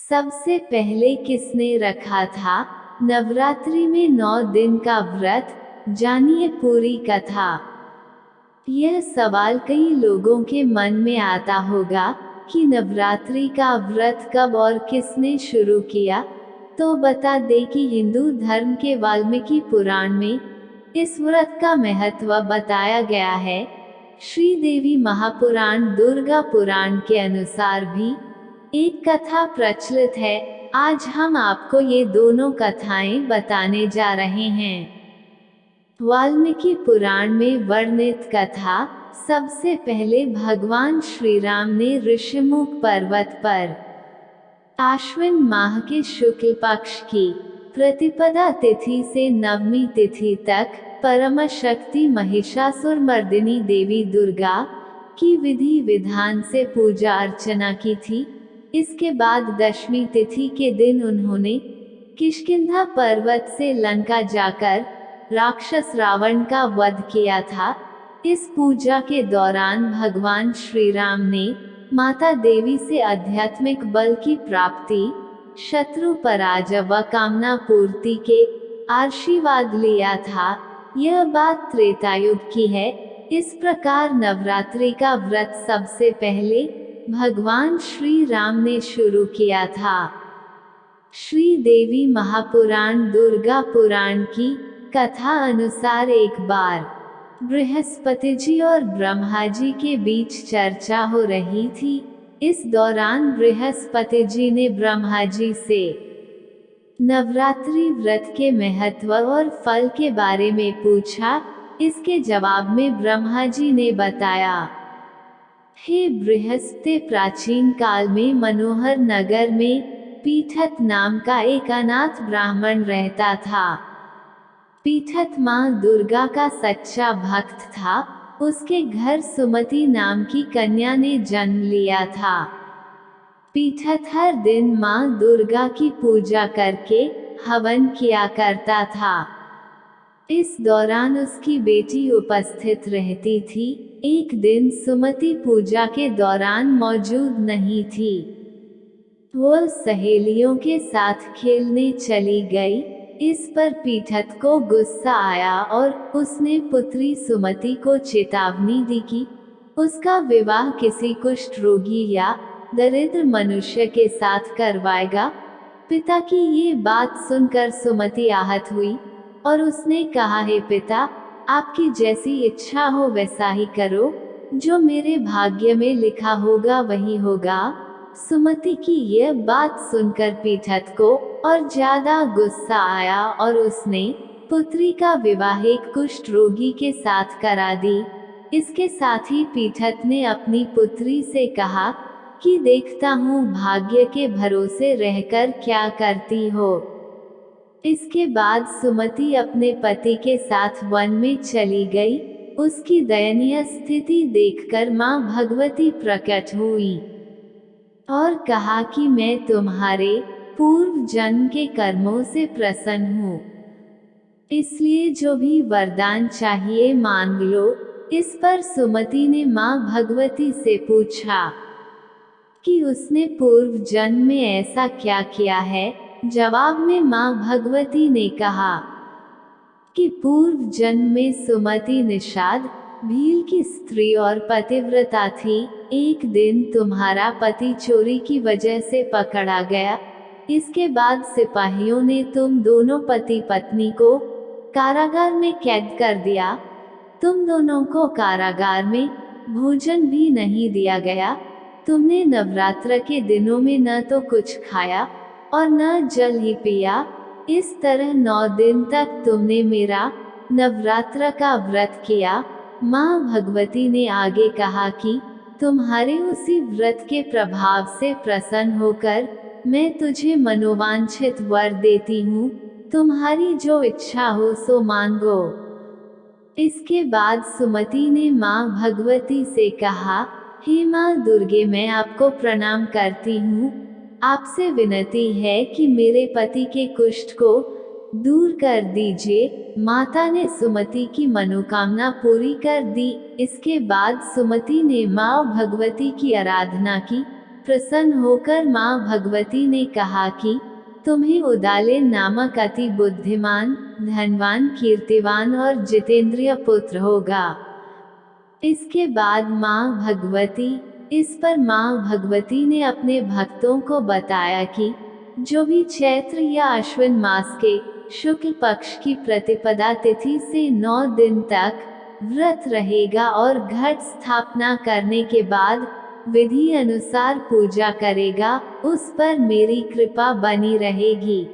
सबसे पहले किसने रखा था नवरात्रि में 9 दिन का व्रत? जानिए पूरी कथा। यह सवाल कई लोगों के मन में आता होगा कि नवरात्रि का व्रत कब और किसने शुरू किया। तो बता दे कि हिंदू धर्म के वाल्मीकि पुराण में इस व्रत का महत्व बताया गया है। श्रीदेवी महापुराण दुर्गा पुराण के अनुसार भी एक कथा प्रचलित है। आज हम आपको ये दोनों कथाएं बताने जा रहे हैं। वाल्मीकि पुराण में वर्णित कथा। सबसे पहले भगवान श्री राम ने ऋषिमुख पर्वत पर आश्विन माह के शुक्ल पक्ष की प्रतिपदा तिथि से नवमी तिथि तक परम शक्ति महिषासुरमर्दिनी देवी दुर्गा की विधि विधान से पूजा अर्चना की थी। इसके बाद दशमी तिथि के दिन उन्होंने किष्किंधा पर्वत से लंका जाकर राक्षस रावण का वध किया था। इस पूजा के दौरान भगवान श्री राम ने माता देवी से आध्यात्मिक बल की प्राप्ति, शत्रु पराजय व कामना पूर्ति के आशीर्वाद लिया था। यह बात त्रेतायुग की है। इस प्रकार नवरात्रि का व्रत सबसे पहले भगवान श्री राम ने शुरू किया था। श्री देवी महापुराण दुर्गा पुराण की कथा अनुसार एक बार बृहस्पति जी और ब्रह्मा जी के बीच चर्चा हो रही थी। इस दौरान बृहस्पति जी ने ब्रह्मा जी से नवरात्रि व्रत के महत्व और फल के बारे में पूछा। इसके जवाब में ब्रह्मा जी ने बताया, हे बृहस्पति, प्राचीन काल में मनोहर नगर में पीठत नाम का एक अनाथ ब्राह्मण रहता था। पीठत माँ दुर्गा का सच्चा भक्त था। उसके घर सुमति नाम की कन्या ने जन्म लिया था। पीठत हर दिन माँ दुर्गा की पूजा करके हवन किया करता था। इस दौरान उसकी बेटी उपस्थित रहती थी। एक दिन सुमति पूजा के दौरान मौजूद नहीं थी। वो सहेलियों के साथ खेलने चली गई। इस पर पीठत को गुस्सा आया और उसने पुत्री सुमति को चेतावनी दी कि उसका विवाह किसी कुष्ठ रोगी या दरिद्र मनुष्य के साथ करवाएगा। पिता की ये बात सुनकर सुमति आहत हुई और उसने कहा, हे पिता, आपकी जैसी इच्छा हो वैसा ही करो। जो मेरे भाग्य में लिखा होगा वही होगा। सुमति की यह बात सुनकर पीठत को और ज्यादा गुस्सा आया और उसने पुत्री का विवाह एक कुष्ठ रोगी के साथ करा दी। इसके साथ ही पीठत ने अपनी पुत्री से कहा कि देखता हूँ भाग्य के भरोसे रहकर क्या करती हो। इसके बाद सुमति अपने पति के साथ वन में चली गई। उसकी दयनीय स्थिति देखकर माँ भगवती प्रकट हुई और कहा कि मैं तुम्हारे पूर्व जन्म के कर्मों से प्रसन्न हूँ, इसलिए जो भी वरदान चाहिए मांग लो। इस पर सुमति ने माँ भगवती से पूछा कि उसने पूर्व जन्म में ऐसा क्या किया है। जवाब में माँ भगवती ने कहा कि पूर्व जन्म में सुमति निषाद भील की स्त्री और पतिव्रता थी। एक दिन तुम्हारा पति चोरी की वजह से पकड़ा गया। इसके बाद सिपाहियों ने तुम दोनों पति पत्नी को कारागार में कैद कर दिया। तुम दोनों को कारागार में भोजन भी नहीं दिया गया। तुमने नवरात्र के दिनों में न तो कुछ खाया और न जल ही पिया। इस तरह 9 दिन तक तुमने मेरा नवरात्र का व्रत किया। माँ भगवती ने आगे कहा कि तुम्हारे उसी व्रत के प्रभाव से प्रसन्न होकर मैं तुझे मनोवांछित वर देती हूँ। तुम्हारी जो इच्छा हो सो मांगो। इसके बाद सुमति ने माँ भगवती से कहा, हे माँ दुर्गे, मैं आपको प्रणाम करती हूँ। आपसे विनती है कि मेरे पति के कुष्ठ को दूर कर दीजिए। माता ने सुमति की मनोकामना पूरी कर दी। इसके बाद सुमति ने माँ भगवती की आराधना की प्रसन्न होकर माँ भगवती ने कहा कि तुम्हें उदाले नामक अति बुद्धिमान, धनवान, कीर्तिवान और जितेंद्रिय पुत्र होगा। इसके बाद माँ भगवती, इस पर माँ भगवती ने अपने भक्तों को बताया कि जो भी चैत्र या अश्विन मास के शुक्ल पक्ष की प्रतिपदा तिथि से 9 दिन तक व्रत रहेगा और घट स्थापना करने के बाद विधि अनुसार पूजा करेगा, उस पर मेरी कृपा बनी रहेगी।